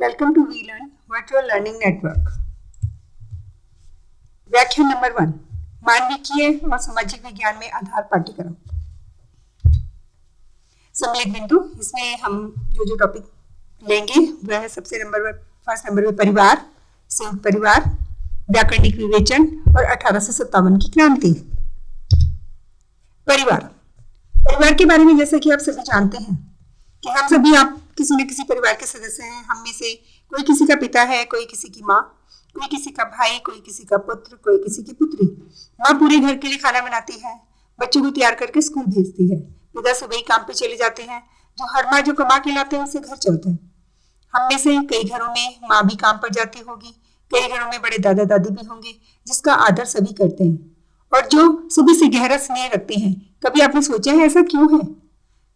Welcome to we learn virtual learning network. व्याख्यान number 1, मानविकीय और सामाजिक विज्ञान में आधार पाठ्यक्रम। सम्मिलित बिंदु, इसमें हम जो टॉपिक लेंगे वह है फर्स्ट नंबर में परिवार, संयुक्त परिवार, व्याकरणिक विवेचन और 1857 की क्रांति। परिवार के बारे में जैसा कि आप सभी जानते हैं कि हम सभी आप किसी न किसी परिवार के सदस्य हैं। हम में से कोई किसी का पिता है, कोई किसी की माँ, कोई किसी का भाई, कोई किसी का पुत्र, कोई किसी की पुत्री। माँ पूरे घर के लिए खाना बनाती है, बच्चों को तैयार करके स्कूल भेजती है। पिता सुबह ही काम पे चले जाते हैं। जो हर माँ जो कमा के लाते हैं उससे घर चलता है। हम में से कई घरों में माँ भी काम पर जाती होगी, कई घरों में बड़े दादा दादी भी होंगे जिसका आदर सभी करते हैं और जो सभी से गहरा स्नेह रखते हैं। कभी आपने सोचा है ऐसा क्यों है?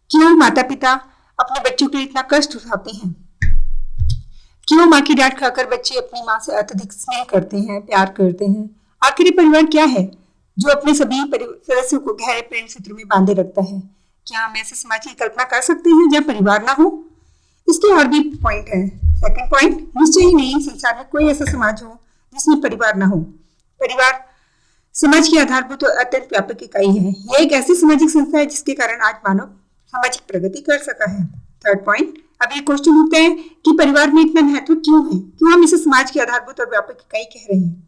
क्यों माता पिता अपने बच्चों के लिए इतना कष्ट उठाते हैं? क्यों माँ की डांट खाकर बच्चे अपनी माँ से अत्यधिक स्नेह करते हैं, प्यार करते हैं? आखिर परिवार क्या है जो अपने सभी सदस्यों को गहरे प्रेम सूत्र में बांधे रखता है? क्या हम ऐसे समाज की कल्पना कर सकते हैं जहाँ परिवार ना हो? इसके और भी पॉइंट है। सेकंड पॉइंट, निश्चय ही नहीं संसार में कोई ऐसा समाज हो जिसमें परिवार ना हो। परिवार समाज की आधारभूत और अत्यंत व्यापक इकाई है। यह एक ऐसी सामाजिक संस्था है जिसके कारण आज मानव सामाजिक प्रगति कर सका है। थर्ड पॉइंट, अब ये क्वेश्चन उठते हैं कि परिवार में इतना महत्व क्यों है? क्यों हम इसे समाज की आधारभूत और व्यापक इकाई कह रहे हैं?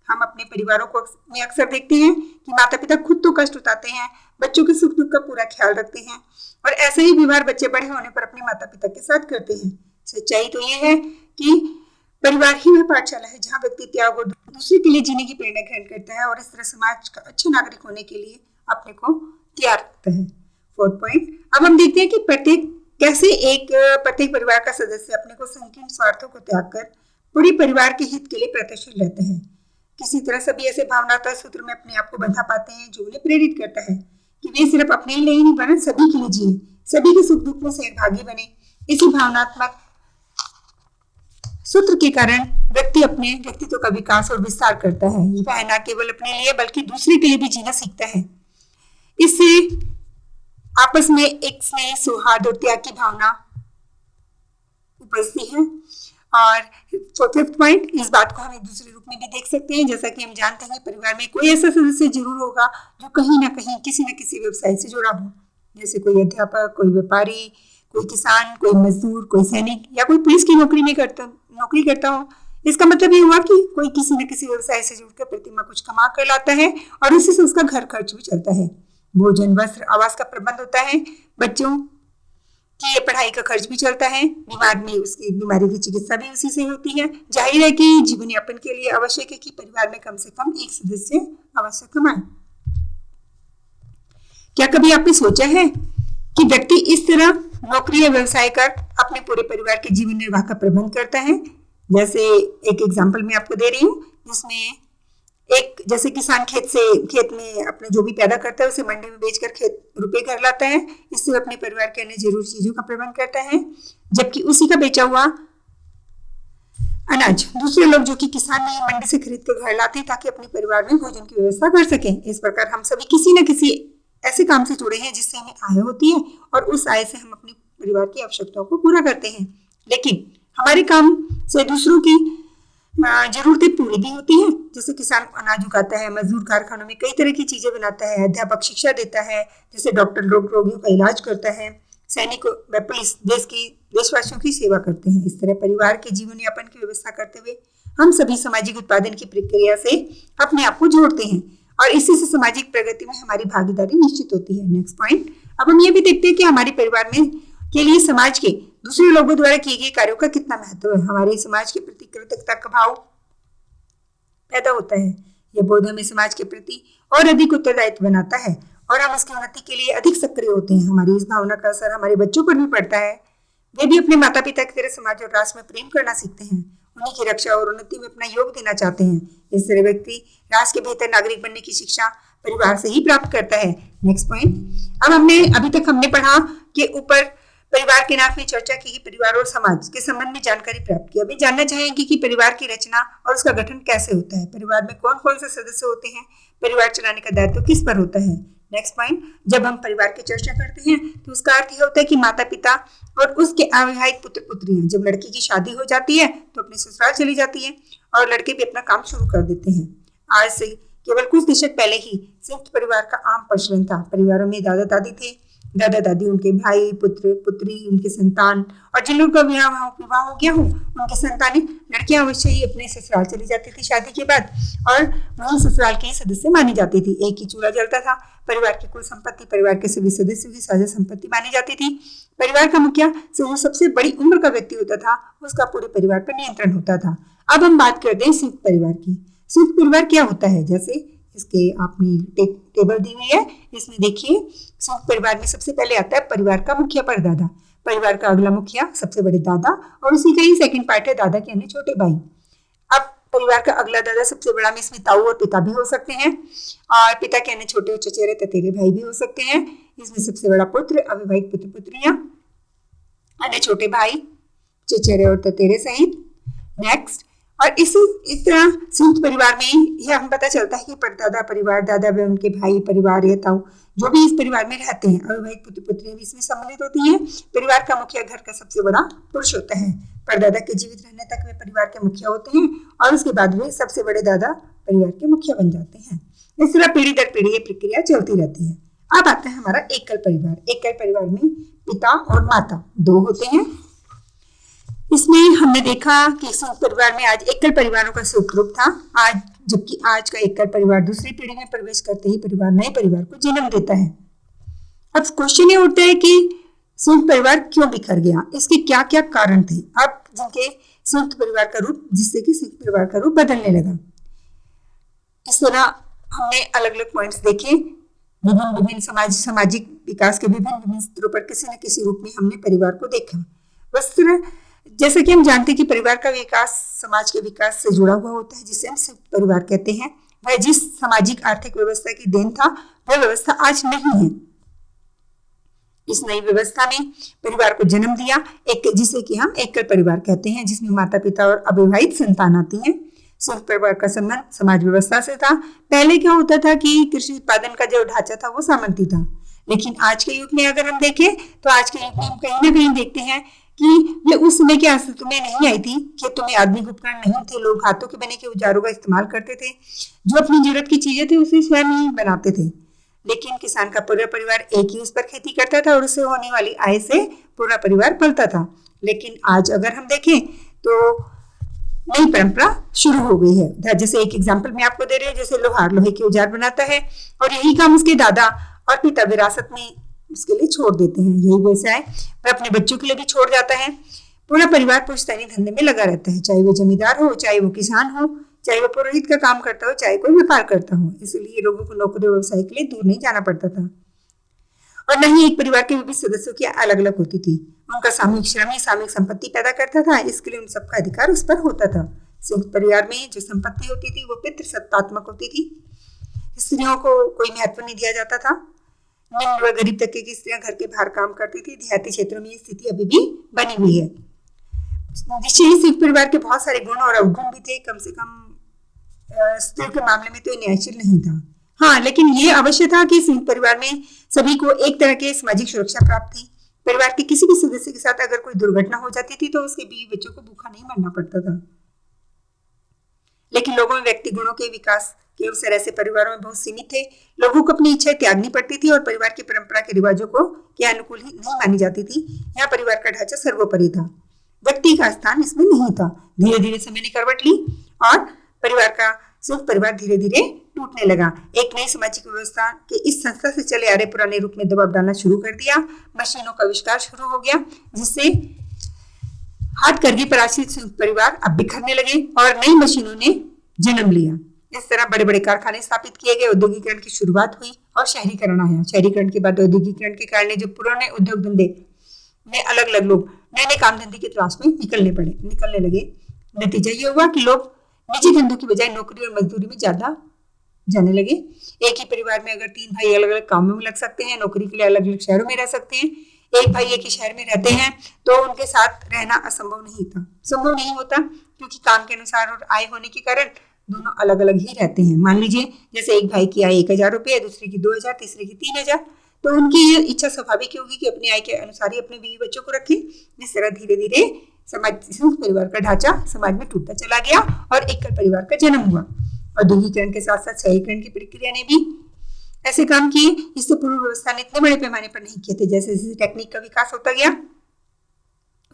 हम अपने परिवारों को में अक्सर देखते हैं कि माता पिता खुद तो कष्ट उठाते हैं, बच्चों के सुख दुख का पूरा ख्याल रखते हैं और ऐसे ही व्यवहार बच्चे बड़े होने पर अपने माता पिता के साथ करते हैं। सच्चाई तो ये है कि परिवार ही वह पाठशाला है जहाँ व्यक्ति त्याग और दूसरे के लिए जीने की प्रेरणा ग्रहण करता है और इस तरह समाज का अच्छा नागरिक होने के लिए अपने को तैयार रखता है। फोर्थ पॉइंट, अब हम देखते हैं कि प्रत्येक परिवार का सदस्य अपने को संकीर्ण स्वार्थों को त्याग कर पूरे परिवार के हित के लिए प्रयत्नशील रहते हैं। किसी तरह सभी ऐसे भावनात्मक सूत्र में अपने आप को बंधा पाते हैं जो उन्हें प्रेरित करता है कि वे सिर्फ अपने लिए ही नहीं बने, सभी के लिए जिए, सभी के सुख दुख में सहभागी बने। इसी भावनात्मक सूत्र के कारण व्यक्ति अपने व्यक्तित्व का विकास और विस्तार करता है। वह न केवल अपने लिए बल्कि दूसरे के लिए भी जीना सीखता है। इससे आपस में एक स्नेह, सौहार्द और त्याग की भावना उपजती है। और फिफ्थ पॉइंट, इस बात को हम एक दूसरे रूप में भी देख सकते हैं। जैसा कि हम जानते हैं परिवार में कोई ऐसा सदस्य जरूर होगा जो कहीं ना कहीं किसी न किसी व्यवसाय से जुड़ा हो, जैसे कोई अध्यापक, कोई व्यापारी, कोई किसान, कोई मजदूर, कोई सैनिक या कोई पुलिस की नौकरी करता हो। इसका मतलब ये हुआ कि कोई किसी न किसी व्यवसाय से जुड़कर प्रतिमा कुछ कमा कर लाता है और उसी से उसका घर खर्च भी चलता है। भोजन, वस्त्र, आवास का प्रबंध होता है, बच्चों की पढ़ाई का खर्च भी चलता है, दिमाग में उसकी बीमारी की चिकित्सा भी उसी से होती है। जाहिर है कि जीवन यापन के लिए आवश्यक है कि परिवार में कम से कम एक सदस्य अवश्य कमाए। क्या कभी आपने सोचा है कि व्यक्ति इस तरह नौकरी या व्यवसाय कर अपने पूरे परिवार के जीवन निर्वाह का प्रबंध करता है? जैसे एक एग्जाम्पल मैं आपको दे रही हूँ, जिसमें जैसे किसान खेत में अपने जो भी पैदा करता है उसे मंडी में बेचकर रुपए घर लाता है। इससे अपने परिवार के अन्य जरूरी चीजों का प्रबंध करता है, जबकि उसी का बेचा हुआ अनाज दूसरे लोग जो कि किसान नहीं मंडी से खरीद कर घर लाते हैं ताकि अपने परिवार में भोजन की व्यवस्था कर सकें। इस प्रकार हम सभी किसी न किसी ऐसे काम से जुड़े हैं जिससे हमें आय होती है और उस आय से हम अपने परिवार की आवश्यकताओं को पूरा करते हैं। लेकिन हमारे काम से दूसरों की जरूरतें पूरी भी होती हैं। जैसे किसान अनाज उगाता है, मजदूर कारखानों में कई तरह की चीजें बनाता है, अध्यापक शिक्षा देता है, जैसे डॉक्टर रोगियों का इलाज करता है, सैनिक व पुलिस देशवासियों की सेवा करते हैं। इस तरह परिवार के जीवन यापन की व्यवस्था करते हुए हम सभी सामाजिक उत्पादन की प्रक्रिया से अपने आप को जोड़ते हैं और इसी से सामाजिक प्रगति में हमारी भागीदारी निश्चित होती है। नेक्स्ट पॉइंट, अब हम ये भी देखते हैं कि हमारे परिवार में के लिए समाज के दूसरे लोगों द्वारा किए गए कार्यों का कितना महत्व है। हमारे समाज के प्रति कृतज्ञता का भाव पैदा होता है। यह बोध हमें समाज के प्रति और अधिक उत्तरदायित्व बनाता है और हम उसकी उन्नति के लिए अधिक सक्रिय होते हैं। हमारी इस भावना का असर हमारे बच्चों पर भी पड़ता है। वे भी अपने माता पिता की तरह समाज और राष्ट्र में प्रेम करना सीखते हैं, उन्हीं की रक्षा और उन्नति में अपना योग देना चाहते हैं। इस तरह व्यक्ति राष्ट्र के बेहतर नागरिक बनने की शिक्षा परिवार से ही प्राप्त करता है। नेक्स्ट पॉइंट, अब अभी तक हमने पढ़ा कि ऊपर परिवार के नाम में चर्चा की कि परिवार और समाज के संबंध में जानकारी प्राप्त की। अभी जानना चाहेंगे कि परिवार की रचना और उसका गठन कैसे होता है, परिवार में कौन कौन से सदस्य होते हैं, परिवार चलाने का दायित्व किस पर होता है, नेक्स्ट पॉइंट, जब हम परिवार की चर्चा करते हैं तो उसका अर्थ यह होता है कि माता पिता और उसके अविवाहित पुत्र पुत्रियां, जब लड़की की शादी हो जाती है तो अपने ससुराल चली जाती है और लड़के भी अपना काम शुरू कर देते हैं। आज से केवल कुछ दशक पहले ही संयुक्त परिवार का आम प्रचलन था। परिवारों में दादा दादी थे, दादा दादी, उनके भाई, पुत्र पुत्री, उनके संतान, और जिन लोगों का विवाह हो गया हो उनके संतानें, लड़कियां अवश्य ही अपने ससुराल चली जाती थी शादी के बाद और वही ससुराल की सदस्य मानी जाती थी। एक ही चूल्हा जलता था। परिवार की कुल संपत्ति परिवार के सभी सदस्यों की साझा संपत्ति मानी जाती थी। परिवार का मुखिया जो सबसे बड़ी उम्र का व्यक्ति होता था, उसका पूरे परिवार पर नियंत्रण होता था। अब हम बात करते हैं संयुक्त परिवार की। संयुक्त परिवार क्या होता है, जैसे इसके आपने टेबल दी हुई है, इसमें देखिए संयुक्त परिवार में सबसे पहले आता है परिवार का मुखिया परदादा, परिवार का अगला मुखिया सबसे बड़े दादा, और उसी का ही सेकंड पार्ट है दादा के अन्य छोटे भाई। अब परिवार का अगला दादा सबसे बड़ा में इसमें ताऊ और पिता भी हो सकते हैं, और पिता के अन्य छोटे और चचेरे ततेरे भाई भी हो सकते हैं। इसमें सबसे बड़ा पुत्र, अविवाहित पुत्र पुत्रियां, अन्य छोटे भाई, चचेरे और ततेरे सहित। नेक्स्ट, और इस तरह संयुक्त परिवार में यह हम पता चलता है कि परदादा परिवार, दादा व उनके भाई परिवार या ताऊ जो भी इस परिवार में रहते हैं, अविवाहित पुत्र पुत्रियां भी इसमें सम्मिलित होती हैं। परिवार का मुखिया घर का सबसे बड़ा पुरुष होता है। परदादा के जीवित रहने तक वे परिवार के मुखिया होते हैं और उसके बाद वे सबसे बड़े दादा परिवार के मुखिया बन जाते हैं। इस तरह पीढ़ी दर पीढ़ी ये प्रक्रिया चलती रहती है। अब आता है हमारा एकल परिवार। एकल परिवार में पिता और माता दो होते हैं। इसमें हमने देखा कि संयुक्त परिवार में आज एकल परिवारों का सुख रूप था, आज जबकि आज का एकल परिवार दूसरी पीढ़ी में प्रवेश करते ही परिवार नए परिवार को जन्म देता है। अब क्वेश्चन ये उठता है कि संयुक्त परिवार क्यों बिखर गया, इसके क्या क्या कारण थे। अब जिनके संयुक्त परिवार का रूप, जिससे कि संयुक्त परिवार का रूप बदलने लगा। इस तरह हमने अलग अलग पॉइंट्स देखे, विभिन्न सामाजिक विकास के विभिन्न स्तरों पर किसी न किसी रूप में हमने परिवार को देखा। वस्त्र, जैसे कि हम जानते हैं कि परिवार का विकास समाज के विकास से जुड़ा हुआ होता है, जिसे हम संयुक्त परिवार कहते हैं। वह जिस सामाजिक आर्थिक व्यवस्था की देन था, वह व्यवस्था आज नहीं है। इस नई व्यवस्था में परिवार को जन्म दिया एक, जिसे कि हम एकल परिवार कहते हैं, जिसमें माता पिता और अविवाहित संतान आती है। संयुक्त परिवार का संबंध समाज व्यवस्था से था। पहले क्या होता था कि कृषि उत्पादन का जो ढांचा था वो सामंती था, लेकिन आज के युग में अगर हम देखें तो आज के युग में हम कहीं ना कहीं देखते हैं कि ये उस समय के अस्तित्व में नहीं आई थी। खेतों में आधुनिक उपकरण नहीं थे, लोग हाथों के बने के औजारों का इस्तेमाल करते थे, जो अपनी जरूरत की चीजें थी उसे स्वयं ही बनाते थे। लेकिन किसान का पूरा परिवार एक ही उस पर खेती करता था और उससे होने वाली आय से पूरा परिवार पलता था। लेकिन आज अगर हम देखें तो नई परंपरा शुरू हो गई है। जैसे एक एग्जाम्पल मैं आपको दे रही हूँ, जैसे लोहार लोहे के औजार बनाता है और यही काम उसके दादा और पिता विरासत में उसके लिए छोड़ देते हैं। यही व्यवसाय वह अपने बच्चों के लिए भी छोड़ जाता है। पूरा परिवार पुश्तैनी धंधे में लगा रहता है, चाहे वो जमींदार हो, चाहे वो किसान हो, चाहे वो पुरोहित का काम करता हो, चाहे कोई व्यापार करता हो। इसलिए लोगों को नौकरी व्यवसाय के लिए दूर नहीं जाना पड़ता था। और न ही एक परिवार के विभिन्न सदस्यों की अलग अलग होती थी। उनका सामूहिक श्रम ही सामूहिक संपत्ति पैदा करता था, इसके लिए उन सबका अधिकार उस पर होता था। संयुक्त परिवार में जो संपत्ति होती थी वो पितृसत्तात्मक होती थी। स्त्रियों को कोई महत्व नहीं दिया जाता था। निम्न व गरीब तबके की स्त्रियां घर के बाहर काम करती थी। देहाती क्षेत्रों में ये स्थिति अभी भी बनी हुई है। निश्चय ही संयुक्त परिवार के बहुत सारे गुण और अवगुण भी थे। कम से कम स्त्रियों के मामले में तो न्यायशील नहीं था। हाँ, लेकिन ये अवश्य था कि संयुक्त परिवार में सभी को एक तरह की सामाजिक सुरक्षा प्राप्त थी। परिवार के किसी भी सदस्य के साथ अगर कोई दुर्घटना हो जाती थी तो उसके बीवी बच्चों को भूखा नहीं मरना पड़ता था। लेकिन लोगों में व्यक्ति गुणों के विकास के अवसर ऐसे परिवारों में बहुत सीमित थे। लोगों को अपनी इच्छाएं त्यागनी पड़ती थी और परिवार की परंपरा के रिवाजों को के अनुकूल ही नहीं मानी जाती थी। यहाँ परिवार का ढांचा सर्वोपरि था, व्यक्ति का स्थान इसमें नहीं था। धीरे धीरे समय ने करवट ली और परिवार का संयुक्त परिवार धीरे धीरे टूटने लगा। एक नई सामाजिक व्यवस्था के इस संस्था से चले आ रहे पुराने रूप में दबाव डालना शुरू कर दिया। मशीनों का आविष्कार शुरू हो गया, जिससे हाथ करघे पर आश्रित संयुक्त परिवार अब बिखरने लगे और नई मशीनों ने जन्म लिया। इस तरह बड़े बड़े कारखाने स्थापित किए गए, औद्योगिकरण की शुरुआत हुई और शहरीकरण आया। शहरीकरण के बाद औद्योगिकरण के कारण जो पुराने उद्योग धंधे में अलग अलग लोग नए नए काम धंधे की तलाश में निकलने लगे। नतीजा ये हुआ कि लोग निजी धंधों की बजाय नौकरी और मजदूरी में ज्यादा जाने लगे। एक ही परिवार में अगर 3 भाई अलग अलग कामों में लग सकते हैं, नौकरी के लिए अलग अलग शहरों में रह सकते हैं, एक भाई एक ही शहर में रहते हैं, तो उनके साथ रहना संभव नहीं होता, क्योंकि काम के अनुसार और आय होने के कारण दोनों अलग अलग ही रहते हैं। मान लीजिए जैसे एक भाई की आय 1,000 रुपये, दूसरे की 2,000, तीसरे की 3,000, तो उनकी ये इच्छा स्वाभाविक होगी कि अपनी आय के अनुसार ही अपने बीवी बच्चों को रखें। इस तरह धीरे धीरे समाज परिवार का ढांचा समाज में टूटता चला गया और एकल परिवार का जन्म हुआ। औद्योगिकरण के साथ साथ शहरीकरण की प्रक्रिया ने भी ऐसे काम किए। इससे पूर्व व्यवस्था ने इतने बड़े पैमाने पर नहीं किए थे। जैसे जैसे टेक्निक का विकास होता गया,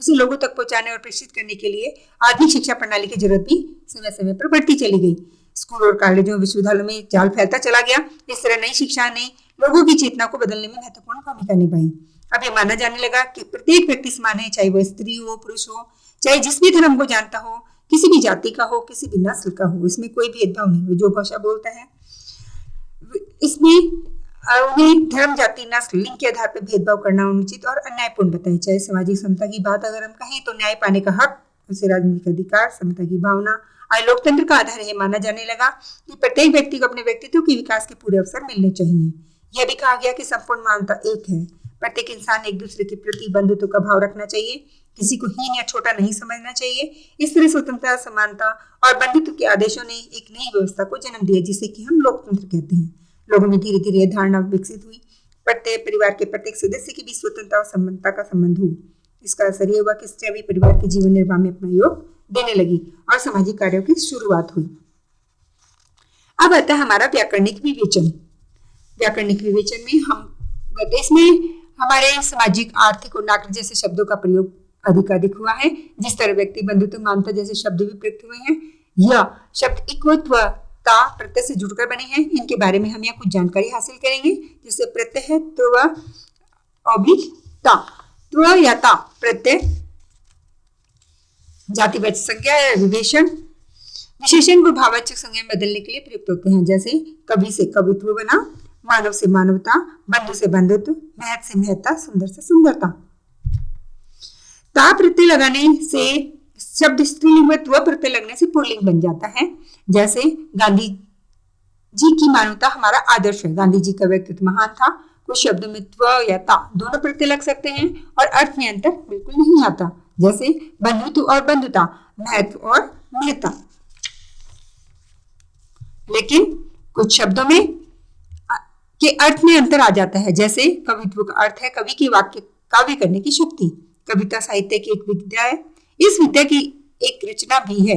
उसे लोगों तक पहुंचाने और प्रेषित करने के लिए आधुनिक शिक्षा प्रणाली की जरूरत भी समय समय पर बढ़ती चली गई। स्कूल और कॉलेजों विश्वविद्यालयों में जाल फैलता चला गया। इस तरह नई शिक्षा ने लोगों की चेतना को बदलने में महत्वपूर्ण भूमिका निभाई। अब ये माना जाने लगा कि प्रत्येक व्यक्ति समान है, चाहे वह स्त्री हो, पुरुष हो, चाहे जिस भी धर्म को जानता हो, किसी भी जाति का हो, किसी भी नस्ल का हो, इसमें कोई भेदभाव नहीं हो। जो भाषा बोलता है इसमें उन्हें धर्म, जाति, नस्ल, लिंग के आधार पर भेदभाव करना अनुचित और अन्यायपूर्ण बताए। चाहे सामाजिक समता की बात अगर हम कहें तो न्याय पाने का हक, उसे राजनीतिक अधिकार, समता की भावना और लोकतंत्र का आधार यह माना जाने लगा कि प्रत्येक व्यक्ति को अपने व्यक्तित्व के विकास के पूरे अवसर मिलने चाहिए। यह भी कहा गया कि संपूर्ण मानवता एक है। प्रत्येक इंसान एक दूसरे के प्रति बंधुत्व का भाव रखना चाहिए, किसी को हीन या छोटा नहीं समझना चाहिए। इस तरह स्वतंत्रता, समानता और बंधुत्व के आदेशों ने एक नई व्यवस्था को जन्म दिया, जिसे कि हम लोकतंत्र कहते हैं। लोगों में धीरे धीरे यह धारणा विकसित हुई प्रत्येक परिवार के प्रत्येक सदस्य के बीच स्वतंत्रता और समानता का संबंध हो। इसका असर यह हुआ कि स्त्रियां भी परिवार के जीवन निर्वाह में अपना योग देने लगी और सामाजिक कार्यों की शुरुआत हुई। अब आता है हमारा व्याकरणिक विवेचन। व्याकरणिक विवेचन में हम इसमें हमारे सामाजिक, आर्थिक और नागरिक जैसे शब्दों का प्रयोग अधिकाधिक हुआ है। जिस तरह व्यक्ति, बंधुत्व, मानवता जैसे शब्द भी प्रयुक्त हुए हैं, यह शब्द इक्वत्व प्रत्यय से जुड़कर बने हैं। इनके बारे में हम यहाँ कुछ जानकारी हासिल करेंगे। जैसे प्रत्यय है त्व ऑब्लिक ता, त्व या ता प्रत्यय जातिवाचक संज्ञा या विशेषण, विशेषण को भाववाचक संज्ञा में बदलने के लिए प्रयुक्त होते हैं। जैसे कवि से कवित्व बना, मानव से मानवता, बंधु से बंधुत्व, महत से महत्ता, सुंदर से सुंदरता। ता प्रत्यय लगाने से शब्द स्त्रीलिंग में त्व प्रत्यय लगने से पुल्लिंग बन जाता है। जैसे गांधी जी की मानवता हमारा आदर्श है। गांधी जी का व्यक्तित्व महान था। कुछ शब्दों में त्व या ता दोनों प्रत्यय लग सकते हैं और अर्थ में अंतर बिल्कुल नहीं आता। जैसे बंधुत्व और बंधुता, महत्व और महत्ता। लेकिन कुछ शब्दों में के अर्थ में अंतर आ जाता है। जैसे कवित्व का अर्थ है कवि की वाक्य काव्य करने की शक्ति। कविता साहित्य की एक विद्या है। इस विद्या की एक रचना भी है।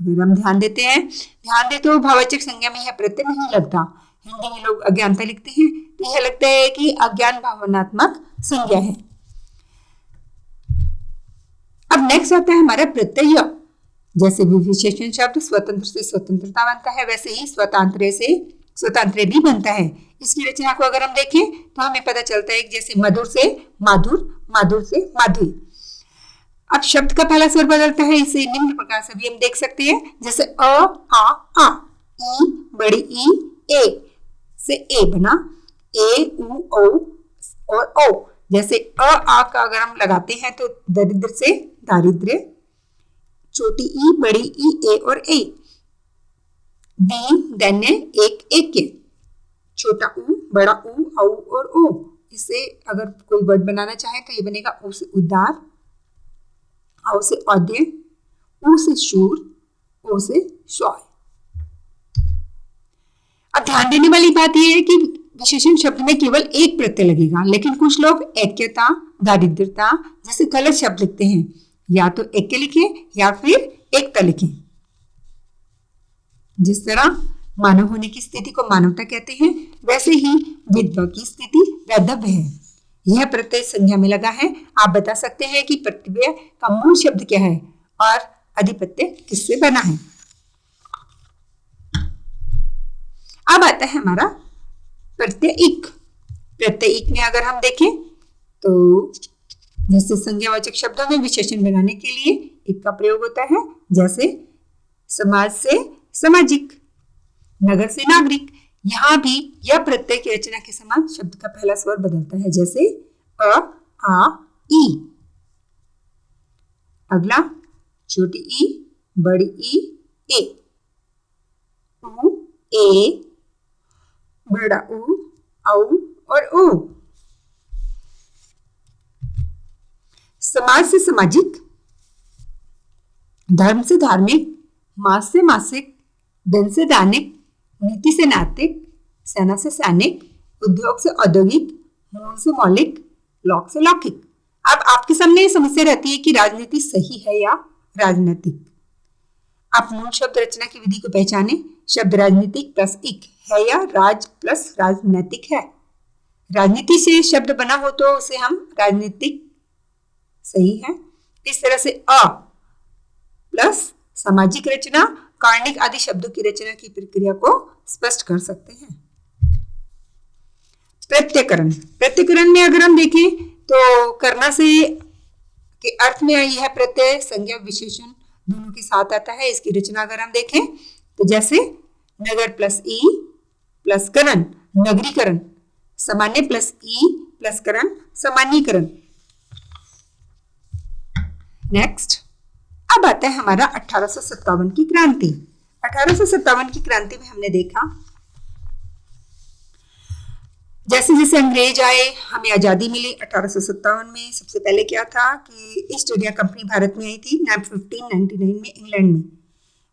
अगर हम ध्यान दे तो भाववाचक संज्ञा में यह प्रत्यय नहीं लगता। हिंदी में लोग अज्ञानता लिखते हैं तो यह लगता है कि अज्ञान भावनात्मक संज्ञा है। अब नेक्स्ट आता है हमारा प्रत्यय। जैसे विशेषण शब्द स्वतंत्र से स्वतंत्रता बनता है, वैसे ही स्वतंत्र से स्वतंत्र भी बनता है। इसकी रचना को अगर हम देखें तो हमें पता चलता है कि जैसे मधुर से माधुर, माधुर से माधुरी। अब शब्द का पहला स्वर बदलता है। इसे निम्न प्रकार से भी हम देख सकते हैं। जैसे आ, ई बड़ी ई, ए से ए बना, ए उ ओ और ओ। जैसे आ का अगर हम लगाते हैं तो दरिद्र से दारिद्र्य, छोटी ई बड़ी ई, ए और ए। दीन दैन्य, एक एक के, छोटा ऊ बड़ा ऊ, औ और ओ। इसे अगर कोई वर्ड बनाना चाहे तो ये बनेगा ऊ से उदार, औ से औद्य, ऊ से शूर, ओ से शौर्य। अब ध्यान देने वाली बात यह है कि विशेषण शब्द में केवल एक प्रत्यय लगेगा, लेकिन कुछ लोग ऐक्यता, दारिद्रता जैसे गलत शब्द लिखते हैं। या तो ऐक्य लिखे या फिर एकता लिखे। जिस तरह मानव होने की स्थिति को मानवता कहते हैं, वैसे ही विधवा की स्थिति वैधव्य है। यह प्रत्यय संज्ञा में लगा है। आप बता सकते हैं कि प्रत्यय का मूल शब्द क्या है और अधिपत्य किससे बना है। अब आता है हमारा प्रत्ययिक। प्रत्ययिक में अगर हम देखें तो जैसे संज्ञावाचक शब्दों में विशेषण बनाने के लिए एक का प्रयोग होता है। जैसे समाज से सामाजिक, नगर से नागरिक। यहां भी यह प्रत्यय की रचना के समान शब्द का पहला स्वर बदलता है। जैसे अ, आ, ई। अगला छोटी ई बड़ी ई, ए, उ, ए, बड़ा ऊ, औ और ओ। समाज से सामाजिक, धर्म से धार्मिक, मास से मासिक, धन से दानिक, नीति से नैतिक, सेना से सैनिक, उद्योग से औद्योगिक, मूल से मौलिक, लौक से लौकिक। अब आपके सामने ये समस्या रहती है कि राजनीति सही है या राजनीतिक। आप मूल शब्द रचना की विधि को पहचाने। शब्द राजनीतिक प्लस इक है या राज प्लस राजनैतिक है। राजनीति से शब्द बना हो तो उसे हम राजनीतिक सही है। इस तरह से अ प्लस सामाजिक रचना, कार्णिक आदि शब्दों की रचना की प्रक्रिया को स्पष्ट कर सकते हैं। प्रत्यकरण, प्रत्यकरण में अगर हम देखें तो करना से के अर्थ में यह प्रत्यय संज्ञा विशेषण दोनों के साथ आता है। इसकी रचना अगर हम देखें तो जैसे नगर प्लस ई प्लस करण, नगरीकरण, सामान्य प्लस ई प्लस करण, सामान्यीकरण। नेक्स्ट, अब आता है हमारा 1857 की क्रांति। 1857 की क्रांति में हमने देखा जैसे जैसे अंग्रेज आए हमें आजादी मिली। 1857 में सबसे पहले क्या था कि ईस्ट इंडिया कंपनी भारत में आई थी 1599 में इंग्लैंड में।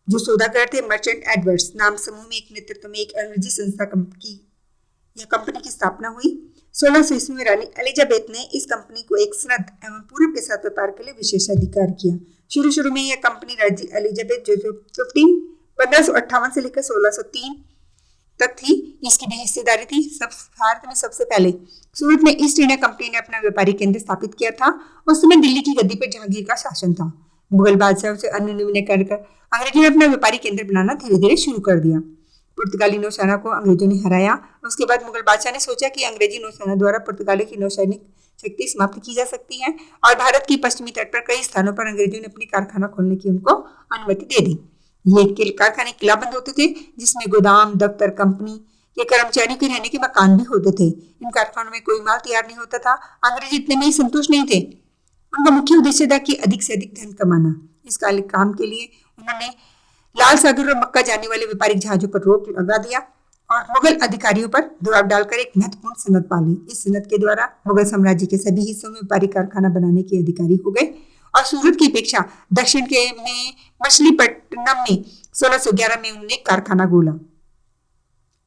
जो सौदागर थे मर्चेंट एडवर्ड्स नाम समूह में एक नेतृत्व में एक अंग्रेजी संस्था की यह कंपनी की स्थापना हुई। 1600 ईस्वी में रानी एलिजाबेथ ने इस कंपनी को एक सनद एवं पूर्व के साथ व्यापार के लिए विशेषाधिकार किया। शुरू में यह कंपनी राज्य एलिजाबेथ जो 1558 से लेकर 1603 तक थी, इसकी भी हिस्सेदारी थी। सब भारत में सबसे पहले सूरत में ईस्ट इंडिया कंपनी ने अपना व्यापारिक केंद्र स्थापित किया था। उस समय दिल्ली की गद्दी पर जहांगीर का शासन था। मुगल बादशाहों से अन्य निर्णय कर अंग्रेजों ने अपना व्यापारिक केंद्र बनाना धीरे धीरे शुरू कर दिया। पुर्तगाली नौसेना को अंग्रेजों ने हराया। उसके बाद मुगल बादशाह ने सोचा कि अंग्रेजी नौसेना द्वारा पुर्तगाली की नौसैनिक शक्ति समाप्त की जा सकती है और भारत की पश्चिमी तट पर कई स्थानों पर अंग्रेजों ने अपनी कारखाना खोलने की उनको अनुमति दे दी। ये कारखाने किलाबंद होते थे जिसमें गोदाम, दफ्तर, कंपनी के कर्मचारियों के रहने के मकान भी होते थे। इन कारखानों में कोई माल तैयार नहीं होता था। अंग्रेज इतने में ही संतुष्ट नहीं थे। उनका मुख्य उद्देश्य था कि अधिक से अधिक धन कमाना। इस काम के लिए उन्होंने लाल सागर और मक्का जाने वाले व्यापारिक जहाजों पर रोक लगा दिया और मुगल अधिकारियों पर दबाव डालकर एक महत्वपूर्ण सनद पाली। इस सनद के द्वारा मुगल साम्राज्य के सभी हिस्सों में व्यापारिक कारखाना बनाने के अधिकारी हो गए और सूरत की अपेक्षा दक्षिण के में मछलीपट्टनम में 1611 में उन्होंने कारखाना खोला।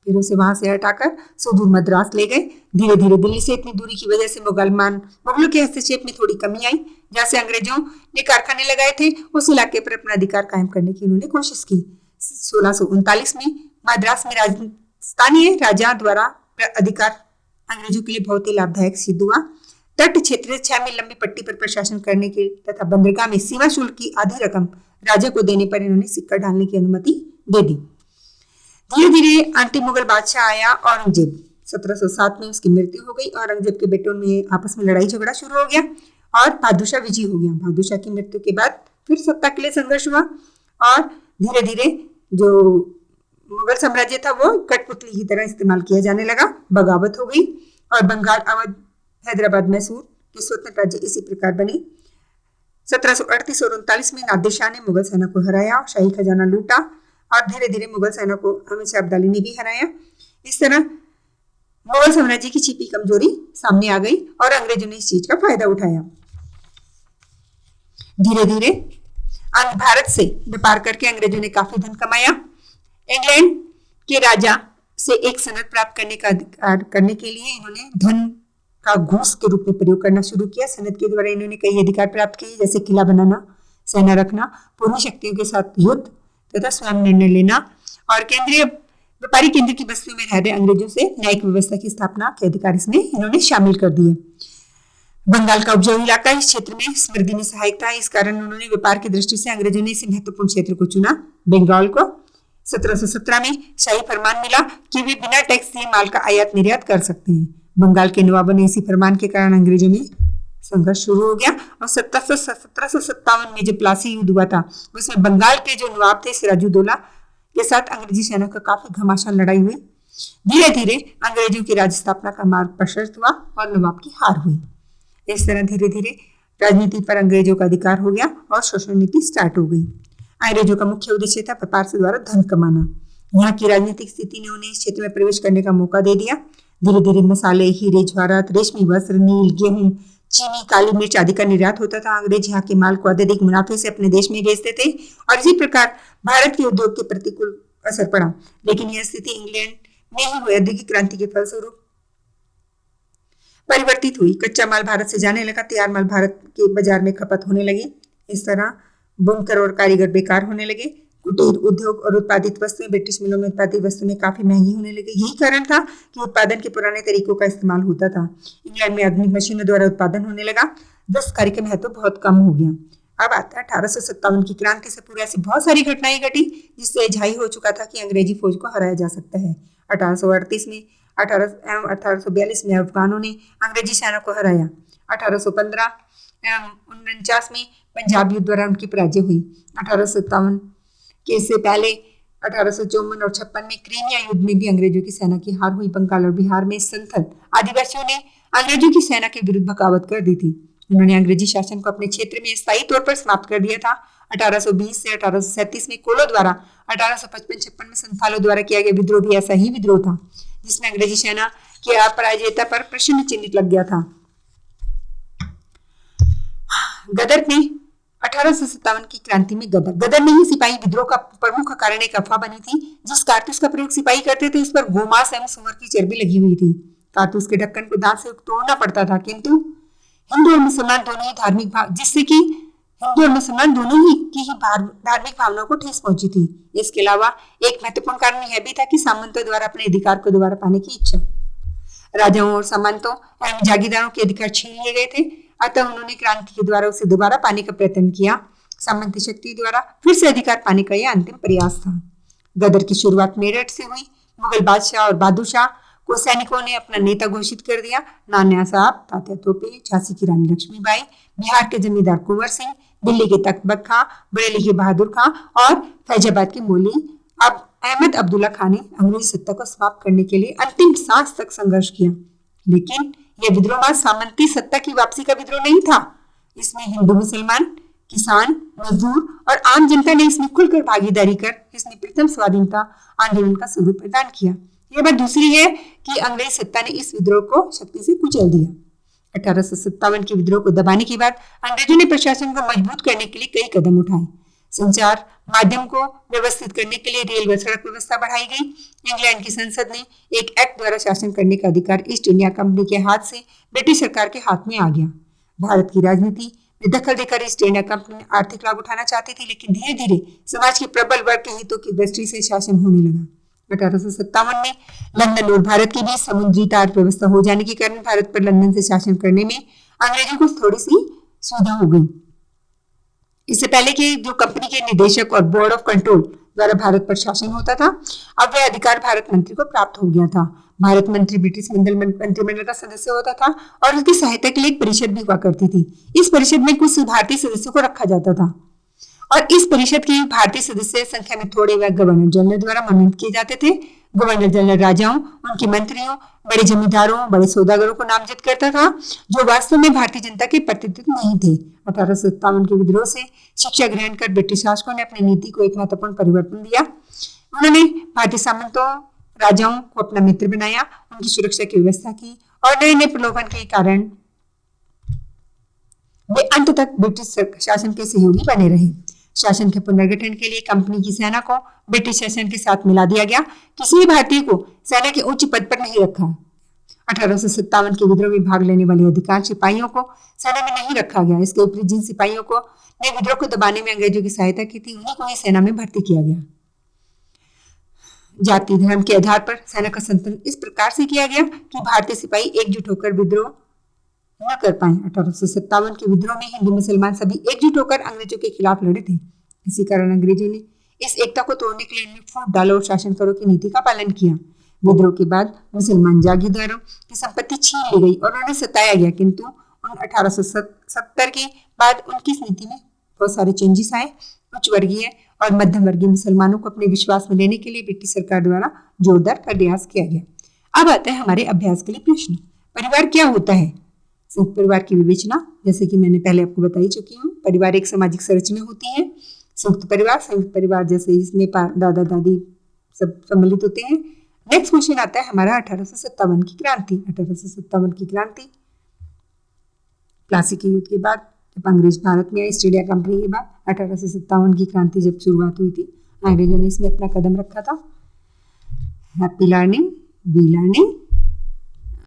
फिर उसे वहां से हटाकर सुदूर मद्रास ले गए। धीरे धीरे दिल्ली से इतनी दूरी की वजह से मुगलों के हस्तक्षेप में थोड़ी कमी आई। जहां से अंग्रेजों ने कारखाने लगाए थे उस इलाके पर अपना अधिकार कायम करने की उन्होंने कोशिश की। 1639 में मद्रास में राजस्थानीय राजा द्वारा अधिकार अंग्रेजों के लिए बहुत ही लाभदायक सिद्ध हुआ। तट क्षेत्र 6 मील लंबी पट्टी पर प्रशासन करने के तथा बंदरगाह में सीमा शुल्क की आधी रकम राजा को देने पर इन्होंने सिक्का डालने की अनुमति दे दी। धीरे धीरे अंतिम मुगल बादशाह आया औरंगजेब। 1707 में उसकी मृत्यु हो गई। औरंगजेब के बेटों में आपस में लड़ाई झगड़ा शुरू हो गया और बहादुर शाह विजयी हो गया। बहादुर शाह की मृत्यु के बाद फिर सत्ता के लिए संघर्ष हुआ और धीरे धीरे जो मुगल साम्राज्य था वो कठपुतली की तरह इस्तेमाल किया जाने लगा। बगावत हो गई और बंगाल, अवध, हैदराबाद, मैसूर के स्वतंत्र राज्य इसी प्रकार बने। 1738 और 39 में नादिर शाह ने मुगल सेना को हराया, शाही खजाना लूटा और धीरे धीरे मुगल सेना को अहमद शाह अब्दाली ने भी हराया। इस तरह मुगल साम्राज्य की छिपी कमजोरी सामने आ गई और अंग्रेजों ने इस चीज का फायदा उठाया। धीरे धीरे भारत से व्यापार करके अंग्रेजों ने काफी धन कमाया। इंग्लैंड के राजा से एक सनद प्राप्त करने का अधिकार करने के लिए इन्होंने धन का घूस के रूप में प्रयोग करना शुरू किया। सनद के द्वारा इन्होंने कई अधिकार प्राप्त किए जैसे किला बनाना, सेना रखना, पूर्वी शक्तियों के साथ युद्ध तथा स्वयं निर्णय लेना और केंद्रीय व्यापारी केंद्र की बस्तियों में रह रहे अंग्रेजों से न्यायिक व्यवस्था की स्थापना के अधिकार इसमें इन्होंने शामिल कर दिए। बंगाल का उपजाऊ इलाका इस क्षेत्र में समृद्धि में सहायक था। इस कारण उन्होंने व्यापार की दृष्टि से अंग्रेजों ने इस महत्वपूर्ण क्षेत्र को चुना। बंगाल को 1717 में शाही फरमान मिला कि वे बिना टैक्स दिए माल का आयात निर्यात कर सकते हैं। बंगाल के नवाबों ने इसी फरमान के कारण अंग्रेजों में संघर्ष शुरू हो गया और 1757 में जो प्लासी युद्ध हुआ था उसमें बंगाल के जो नवाब थे सिराजुद्दौला के साथ अंग्रेजी सेना का काफी घमासान लड़ाई हुई। धीरे धीरे अंग्रेजों की राज्य स्थापना का मार्ग प्रशस्त हुआ और नवाब की हार हुई। इस तरह धीरे धीरे राजनीति पर अंग्रेजों का अधिकार हो गया और शोषण नीति स्टार्ट हो गई। अंग्रेजों का मुख्य उद्देश्य था व्यापार से द्वारा धन कमाना। यहाँ की राजनीतिक स्थिति ने उन्हें इस क्षेत्र में प्रवेश करने का मौका दे दिया। धीरे धीरे मसाले, हीरे जवाहरात, रेशमी वस्त्र, नील, गेहूं, चीनी, काली मिर्च आदि का निर्यात होता था। अंग्रेज यहाँ के माल को अत्यधिक मुनाफे से अपने देश में भेजते थे और इसी प्रकार भारत के उद्योग के प्रतिकूल असर पड़ा। लेकिन यह स्थिति इंग्लैंड में ही हुई औद्योगिक क्रांति के फलस्वरूप परिवर्तित हुई। कच्चा माल भारत से जाने लगा, तैयार माल भारत के बाजार में खपत होने लगी। इस तरह बुनकर और कारीगर बेकार होने लगे। कुटीर उद्योग और उत्पादित वस्तुएं ब्रिटिश मिलों में उत्पादित वस्तुएं काफी महंगी होने लगी। यही कारण था कि उत्पादन के पुराने तरीकों का इस्तेमाल होता था। इंग्लैंड में आधुनिक मशीनों द्वारा उत्पादन होने लगा। दस्तकारी का महत्व बहुत कम हो गया। अब आता है 1857 की क्रांति से पूर्व ऐसी बहुत सारी घटनाएं घटी जिससे झाई हो चुका था कि अंग्रेजी फौज को हराया जा सकता है। 1838 में 1842 में अफगानों ने अंग्रेजी सेना को हराया। 1815 एवं 49 में पंजाब युद्ध द्वारा उनकी पराजय हुई। 1857 के इससे पहले 1854 और 56 में क्रीमिया युद्ध में भी अंग्रेजों की सेना की हार हुई। बंगाल और बिहार में संथल आदिवासियों ने अंग्रेजों की सेना के विरुद्ध बगावत कर दी थी। उन्होंने अंग्रेजी शासन को अपने क्षेत्र में स्थायी तौर पर समाप्त कर दिया था। 1820 से 1837 में कोलो द्वारा, 1855-56 में संथालों द्वारा किया गया विद्रोह भी ऐसा ही विद्रोह था जिसमें अंग्रेजी सेना की अपराजयता पर प्रश्न चिन्ह लग गया था। गदर ने 1857 की क्रांति में गदर में ही सिपाही विद्रोह का प्रमुख कारण एक अफवाह बनी थी। जिस कारतूस का प्रयोग सिपाही करते थे उस पर गोमांस एवं सुअर की चर्बी लगी हुई थी। कारतूस के ढक्कन को दांत से तोड़ना पड़ता था, किंतु हिंदू और मुसलमान दोनों ही धार्मिक भाव जिससे कि हिंदू और मुसलमान दोनों ही की ही धार्मिक भावनाओं को ठेस पहुंची थी। इसके अलावा एक महत्वपूर्ण कारण यह भी था कि सामंतों द्वारा अपने अधिकार को दोबारा पाने की इच्छा। राजाओं और सामंतों एवं जागीरदारों के अधिकार छीन लिए गए थे, अतः उन्होंने क्रांति के द्वारा उसे दोबारा पाने का प्रयत्न किया। सामंती शक्ति द्वारा फिर से अधिकार पाने का यह अंतिम प्रयास था। गदर की शुरुआत मेरठ से हुई। मुगल बादशाह और बहादुर शाह को सैनिकों ने अपना नेता घोषित कर दिया। नाना साहब, तात्या तोपे, झांसी की रानी लक्ष्मीबाई, बिहार के जमींदार कुंवर सिंह, दिल्ली के तख्तबक खां, बरेली के बहादुर खां और फैजाबाद के मौली अब अहमद अब्दुल्ला खां ने अंग्रेजी सत्ता को समाप्त करने के लिए अंतिम सांस तक संघर्ष किया। लेकिन यह विद्रोह मात्र सामंती सत्ता की वापसी का विद्रोह नहीं था। इसमें हिंदू, मुसलमान, किसान, मजदूर और आम जनता ने इसमें खुलकर भागीदारी कर इसने प्रथम स्वाधीनता आंदोलन का स्वरूप प्रदान किया। यह बात दूसरी है कि अंग्रेज सत्ता ने इस विद्रोह को शक्ति से कुचल दिया। 1857 के विद्रोह को दबाने के बाद अंग्रेजों ने प्रशासन को मजबूत करने के लिए कई कदम उठाए। संचार माध्यम को व्यवस्थित करने के लिए रेल व सड़क व्यवस्था बढ़ाई गई। इंग्लैंड की संसद ने एक एक्ट द्वारा शासन करने का अधिकार ईस्ट इंडिया कंपनी के हाथ से ब्रिटिश सरकार के हाथ में आ गया। भारत की राजनीति में दखल देकर ईस्ट इंडिया कंपनी आर्थिक लाभ उठाना चाहती थी, लेकिन धीरे धीरे समाज के प्रबल वर्ग के हितों की दृष्टि से शासन होने लगा। 1857 में लंदन और भारत के बीच समुद्री तार व्यवस्था हो जाने के कारण भारत पर लंदन से शासन करने में अंग्रेजों को थोड़ी सी सुविधा हो गई। इससे पहले कि जो कंपनी के निदेशक और बोर्ड ऑफ कंट्रोल द्वारा भारत पर शासन होता था, अब वह अधिकार भारत मंत्री को प्राप्त हो गया था। भारत मंत्री ब्रिटिश मंत्रिमंडल का सदस्य होता था और उसकी सहायता के लिए एक परिषद भी हुआ करती थी। इस परिषद में कुछ भारतीय सदस्यों को रखा जाता था और इस परिषद की भारतीय सदस्य संख्या में थोड़े वह गवर्नर जनरल द्वारा मनोनीत किए जाते थे। गवर्नर जनरल राजाओं, उनके मंत्रियों, बड़े जमींदारों, बड़े सौदागरों को नामजद करता था जो वास्तव में भारतीय जनता के प्रतिनिधित्व नहीं थे। 1857 के विद्रोह से शिक्षा ग्रहण कर ब्रिटिश शासकों ने अपनी नीति को एक महत्वपूर्ण परिवर्तन दिया। उन्होंने भारतीय सामंतों, राजाओं को अपना मित्र बनाया, उनकी सुरक्षा की व्यवस्था की और नए नए प्रलोभन के कारण वे अंत तक ब्रिटिश शासन के सहयोगी बने रहे। शासन के पुनर्गठन के लिए कंपनी की सेना को ब्रिटिश शासन के साथ मिला दिया गया। किसी भी भारतीय को सेना के उच्च पद पर नहीं रखा। 1857 के विद्रोह में भाग लेने वाले अधिकांश सिपाहियों को सेना में नहीं रखा गया। इसके विपरीत जिन सिपाहियों को ने विद्रोह को दबाने में अंग्रेजों की सहायता की थी, उन्हीं को ही सेना में भर्ती किया गया। जाति धर्म के आधार पर सेना का संतुलन इस प्रकार से किया गया कि भारतीय सिपाही एकजुट होकर विद्रोह न कर पाए। 1857 के विद्रोह में हिंदू मुसलमान सभी एकजुट होकर अंग्रेजों के खिलाफ लड़े थे। इसी कारण अंग्रेजों ने इस एकता को तोड़ने के लिए इनमें फूट डालो और शासन करो की नीति का पालन किया। विद्रोह के बाद मुसलमान जागीरदारों की संपत्ति छीन ली गई और उन्हें सताया गया, किंतु 1870 के बाद उनकी इस नीति में बहुत सारे चेंजेस आए। उच्च वर्गीय और मध्यम वर्गीय मुसलमानों को अपने विश्वास में लेने के लिए ब्रिटिश सरकार द्वारा जोरदार प्रयास किया गया। अब आता है हमारे अभ्यास के लिए प्रश्न। परिवार क्या होता है? संयुक्त परिवार की विवेचना, जैसे कि मैंने पहले आपको बताई चुकी हूँ। परिवार एक सामाजिक संरचना होती है। संयुक्त परिवार जैसे इसमें दादा दादी सब सम्मिलित होते हैं। नेक्स्ट क्वेश्चन आता है हमारा 1857 की क्रांति। 1857 की क्रांति प्लासी के युद्ध के बाद जब अंग्रेज भारत में आए, ईस्ट इंडिया कंपनी के बाद 1857 की क्रांति जब शुरुआत हुई थी, अंग्रेजों ने इसमें अपना कदम रखा था। Happy learning, be learning.